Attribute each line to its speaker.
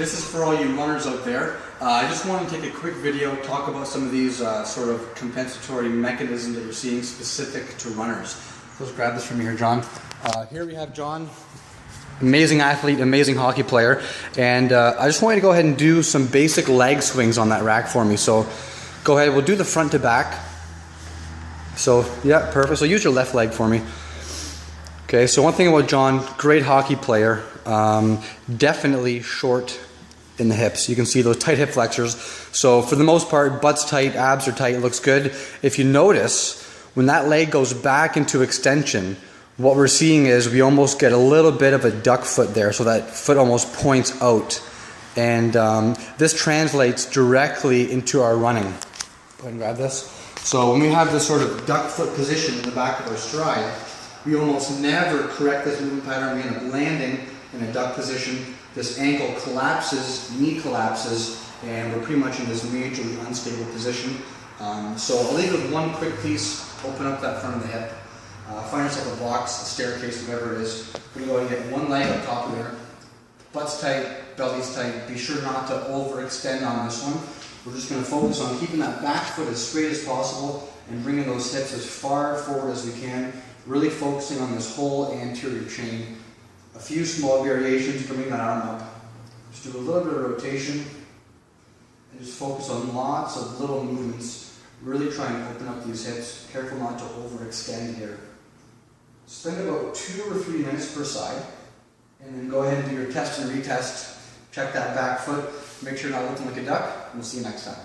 Speaker 1: This is for all you runners out there. I just wanted to take a quick video, talk about some of these sort of compensatory mechanisms that you're seeing specific to runners. Let's grab this from me here, John. Here we have John, amazing athlete, amazing hockey player, and I just want you to go ahead and do some basic leg swings on that rack for me. So go ahead, we'll do the front to back. So yeah, perfect. So use your left leg for me. Okay, so one thing about John, great hockey player, definitely short in the hips. You can see those tight hip flexors. So for the most part, butt's tight, abs are tight, it looks good. If you notice, when that leg goes back into extension, what we're seeing is we almost get a little bit of a duck foot there, so that foot almost points out. And this translates directly into our running. Go ahead and grab this. So when we have this sort of duck foot position in the back of our stride, we almost never correct this movement pattern. We end up landing in a duck position. This ankle collapses, knee collapses, and we're pretty much in this majorly unstable position. So I'll leave it with one quick piece. Open up that front of the hip. Find yourself a box, a staircase, whatever it is. We're going to go and get one leg up top of there. Butt's tight, belly's tight. Be sure not to overextend on this one. We're just going to focus on keeping that back foot as straight as possible and bringing those hips as far forward as we can. Really focusing on this whole anterior chain. A few small variations, bring that arm up. Just do a little bit of rotation and just focus on lots of little movements. Really try and open up these hips. Careful not to overextend here. Spend about 2 or 3 minutes per side, and then go ahead and do your test and retest. Check that back foot. Make sure you're not looking like a duck, and we'll see you next time.